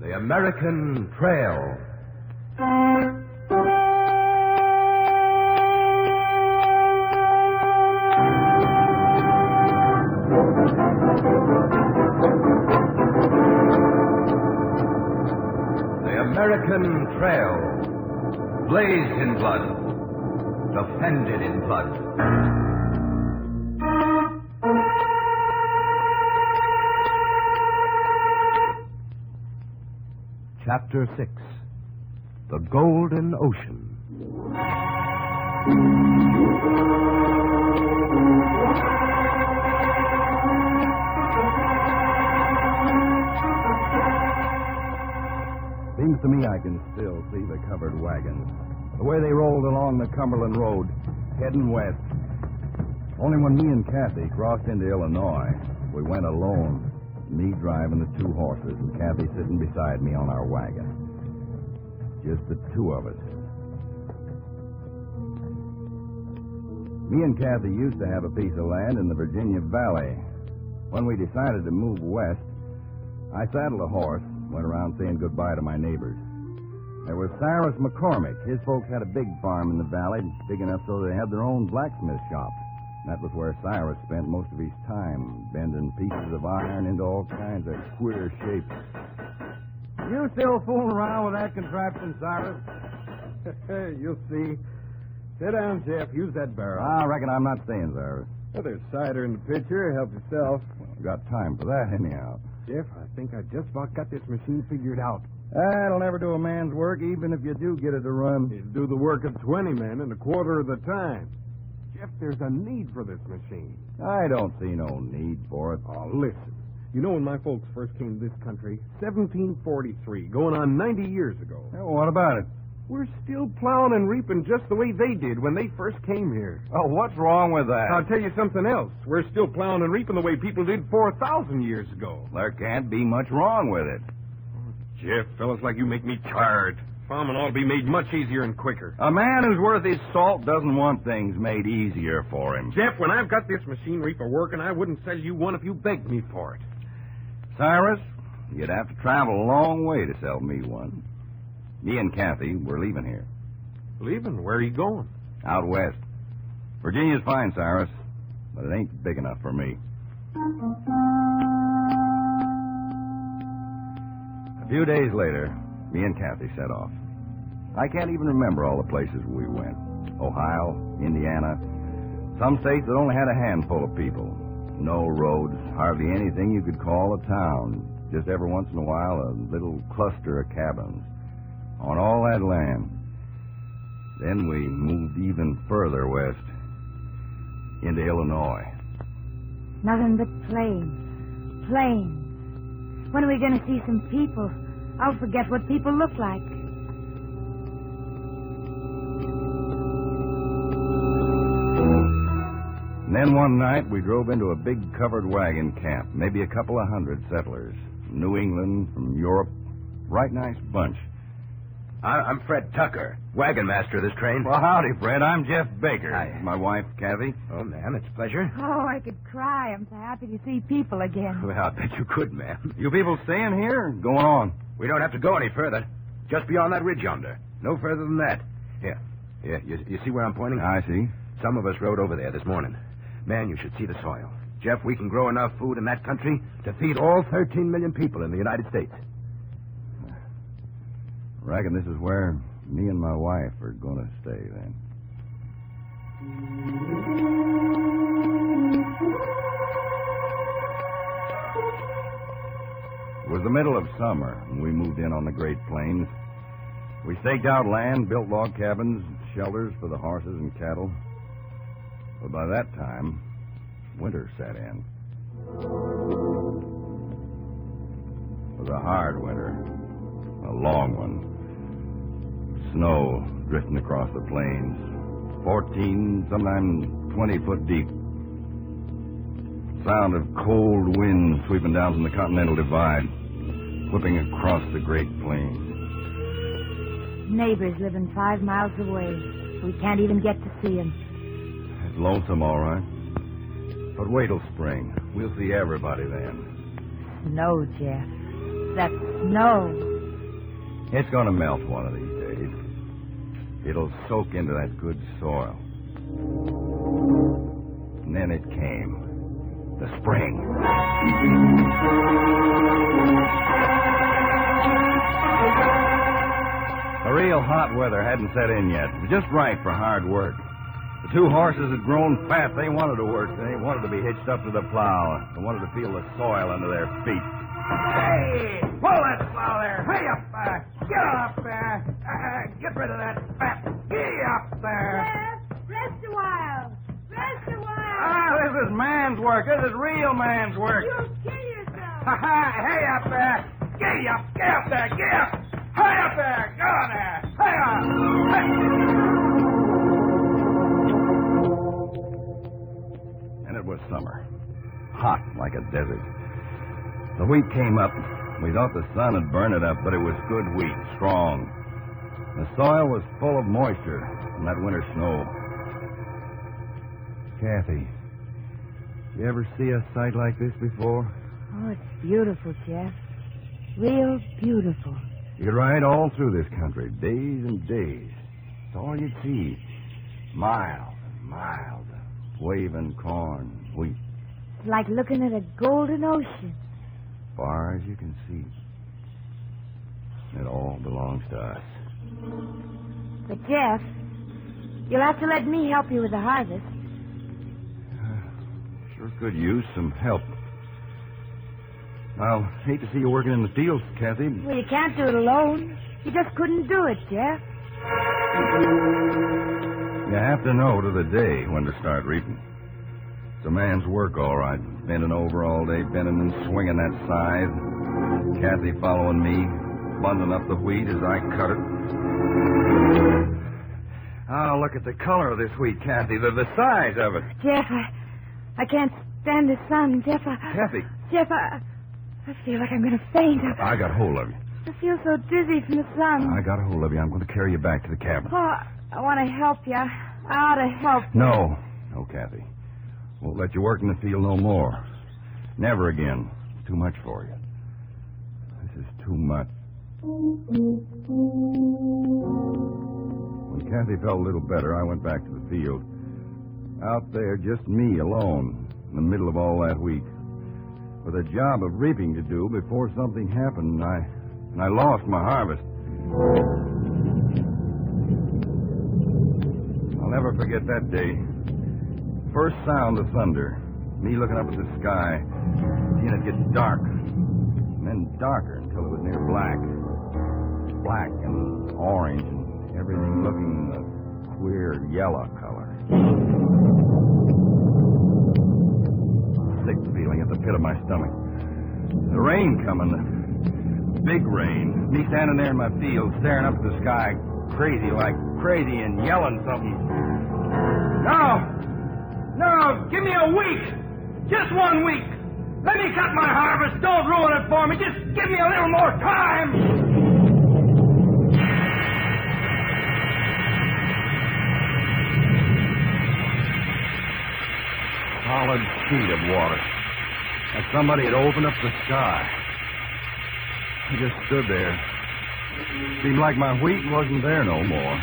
The American Trail. The American Trail. Blazed in blood. Defended in blood. Chapter 6. The Golden Ocean. Seems to me I can still see the covered wagons. The way they rolled along the Cumberland Road, heading west. Only when me and Kathy crossed into Illinois, we went alone. Me driving the two horses and Kathy sitting beside me on our wagon. Just the two of us. Me and Kathy used to have a piece of land in the Virginia Valley. When we decided to move west, I saddled a horse, went around saying goodbye to my neighbors. There was Cyrus McCormick. His folks had a big farm in the valley, big enough so they had their own blacksmith shop. That was where Cyrus spent most of his time, bending pieces of iron into all kinds of queer shapes. You still fooling around with that contraption, Cyrus? You'll see. Sit down, Jeff. Use that barrel. I reckon I'm not staying, Cyrus. Well, there's cider in the pitcher. Help yourself. Got time for that, anyhow. Jeff, I think I just about got this machine figured out. That'll never do a man's work, even if you do get it to run. It'll do the work of 20 men in a quarter of the time. Jeff, there's a need for this machine. I don't see no need for it. Oh, listen. You know when my folks first came to this country? 1743, going on 90 years ago. Well, what about it? We're still plowing and reaping just the way they did when they first came here. Oh, what's wrong with that? I'll tell you something else. We're still plowing and reaping the way people did 4,000 years ago. There can't be much wrong with it. Jeff, fellas like you make me tired. Farming ought to be made much easier and quicker. A man who's worth his salt doesn't want things made easier for him. Jeff, when I've got this machinery for working, I wouldn't sell you one if you begged me for it. Cyrus, you'd have to travel a long way to sell me one. Me and Kathy, we're leaving here. Leaving? Where are you going? Out west. Virginia's fine, Cyrus, but it ain't big enough for me. A few days later, me and Kathy set off. I can't even remember all the places we went. Ohio, Indiana, some states that only had a handful of people. No roads, hardly anything you could call a town. Just every once in a while, a little cluster of cabins. On all that land. Then we moved even further west, into Illinois. Nothing but plains. Plains. When are we going to see some people? I'll forget what people look like. And then one night we drove into a big covered wagon camp, maybe a couple of hundred settlers. From New England, from Europe. Right nice bunch. I'm Fred Tucker, wagon master of this train. Well, howdy, Fred. I'm Jeff Baker. Hi. My wife, Kathy. Oh, ma'am, it's a pleasure. Oh, I could cry. I'm so happy to see people again. Well, I bet you could, ma'am. You people staying here or going on? We don't have to go any further. Just beyond that ridge yonder. No further than that. Here. You see where I'm pointing? I see. Some of us rode over there this morning. Man, you should see the soil. Jeff, we can grow enough food in that country to feed all 13 million people in the United States. I reckon this is where me and my wife are going to stay, then. It was the middle of summer when we moved in on the Great Plains. We staked out land, built log cabins, shelters for the horses and cattle. But by that time, winter set in. It was a hard winter, a long one. Snow drifting across the plains, 14, sometimes 20 foot deep. Sound of cold wind sweeping down from the Continental Divide, whipping across the Great Plains. Neighbors living 5 miles away. We can't even get to see them. It's lonesome, all right. But wait till spring. We'll see everybody then. Snow, Jeff. That snow. It's going to melt one of these days. It'll soak into that good soil. And then it came. The spring. The real hot weather hadn't set in yet. It was just right for hard work. The two horses had grown fat. They wanted to work. They wanted to be hitched up to the plow. They wanted to feel the soil under their feet. Hey! Pull that plow there! Hey up there! Get up there! Get rid of that fat! Get up there! Jeff, rest a while. Rest a while. This is man's work. This is real man's work. You'll kill yourself. Hey up there! Get up! Get up there! Get up! Hey up there! Go on there! Hey up! Hey. And it was summer. Hot like a desert. The wheat came up. We thought the sun had burned it up, but it was good wheat, strong. The soil was full of moisture from that winter snow. Kathy, you ever see a sight like this before? Oh, it's beautiful, Jeff. Real beautiful. You could ride all through this country, days and days. It's all you'd see. Miles and miles of waving corn, wheat, It's like looking at a golden ocean. far as you can see. It all belongs to us. But, Jeff, you'll have to let me help you with the harvest. Sure could use some help. I'll hate to see you working in the fields, Kathy. Well, you can't do it alone. You just couldn't do it, Jeff. You have to know to the day when to start reaping. It's a man's work, all right. Bending over all day, bending and swinging that scythe. Kathy following me, bundling up the wheat as I cut it. Oh, look at the color of this wheat, Kathy. The size of it. Jeff, I can't stand the sun. Jeff, Kathy. Jeff, I feel like I'm going to faint. I got hold of you. I feel so dizzy from the sun. I got hold of you. I'm going to carry you back to the cabin. Oh, I want to help you. I ought to help you. No. No, Kathy. Won't let you work in the field no more. Never again. It's too much for you. This is too much. When Kathy felt a little better, I went back to the field. Out there, just me alone, in the middle of all that wheat. With a job of reaping to do before something happened, and I lost my harvest. I'll never forget that day. First sound of thunder. Me looking up at the sky, seeing it get dark, and then darker until it was near black. Black and orange, and everything looking a queer yellow color. Sick feeling at the pit of my stomach. The rain coming, the big rain. Me standing there in my field, staring up at the sky, crazy and yelling something. No, give me a week. Just 1 week. Let me cut my harvest. Don't ruin it for me. Just give me a little more time. Solid sheet of water. Like somebody had opened up the sky. I just stood there. Seemed like my wheat wasn't there no more.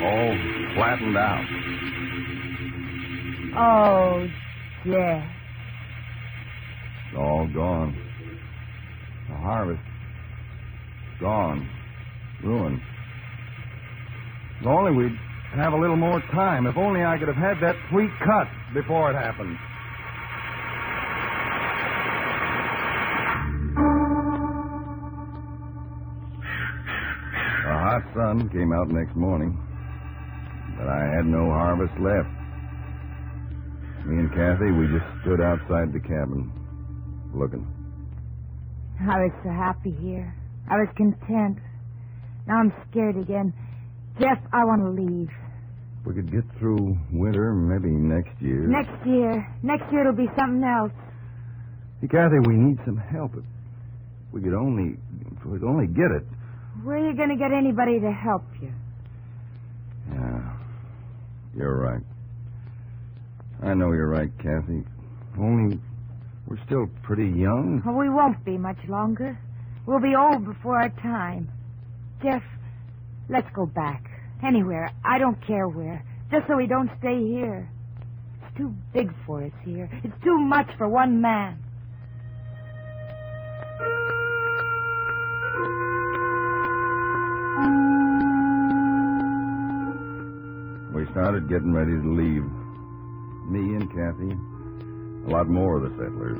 All flattened out. Oh, Jeff. It's all gone. The harvest. Gone. Ruined. If only we'd have a little more time. If only I could have had that wheat cut before it happened. The hot sun came out next morning, but I had no harvest left. Me and Kathy, we just stood outside the cabin, looking. I was so happy here. I was content. Now I'm scared again. Jeff, I want to leave. We could get through winter, maybe next year. Next year it'll be something else. Hey, Kathy, we need some help. If we could only get it. Where are you going to get anybody to help you? Yeah, you're right. I know you're right, Kathy. Only we're still pretty young. Well, we won't be much longer. We'll be old before our time. Jeff, let's go back. Anywhere. I don't care where. Just so we don't stay here. It's too big for us here. It's too much for one man. We started getting ready to leave. Me and Kathy, a lot more of the settlers.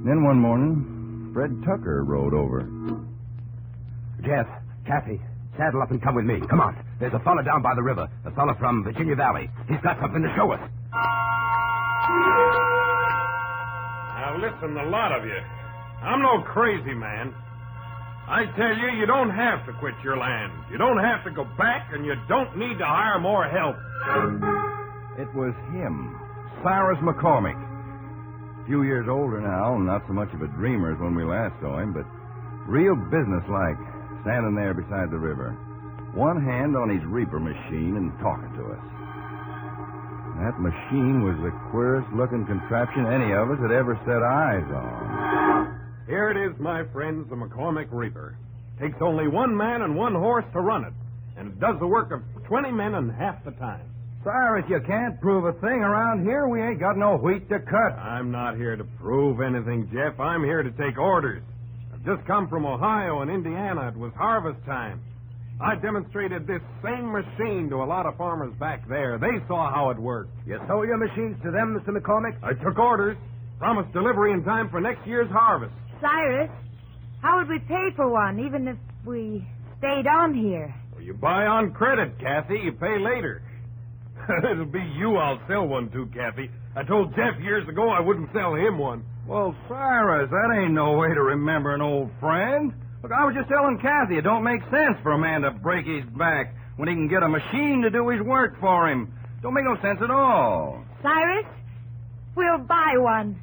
Then one morning, Fred Tucker rode over. Jeff, Kathy, saddle up and come with me. Come on. There's a fella down by the river. A fella from Virginia Valley. He's got something to show us. Now listen, the lot of you. I'm no crazy man. I tell you, you don't have to quit your land. You don't have to go back, and you don't need to hire more help. It was him, Cyrus McCormick. A few years older now, not so much of a dreamer as when we last saw him, but real businesslike, standing there beside the river. One hand on his reaper machine and talking to us. That machine was the queerest-looking contraption any of us had ever set eyes on. Here it is, my friends, the McCormick Reaper. Takes only one man and one horse to run it, and it does the work of 20 men in half the time. Cyrus, you can't prove a thing around here. We ain't got no wheat to cut. I'm not here to prove anything, Jeff. I'm here to take orders. I've just come from Ohio and Indiana. It was harvest time. I demonstrated this same machine to a lot of farmers back there. They saw how it worked. You sold your machines to them, Mr. McCormick? I took orders. Promised delivery in time for next year's harvest. Cyrus, how would we pay for one, even if we stayed on here? Well, you buy on credit, Kathy. You pay later. It'll be you I'll sell one to, Kathy. I told Jeff years ago I wouldn't sell him one. Well, Cyrus, that ain't no way to remember an old friend. Look, I was just telling Kathy it don't make sense for a man to break his back when he can get a machine to do his work for him. Don't make no sense at all. Cyrus, we'll buy one.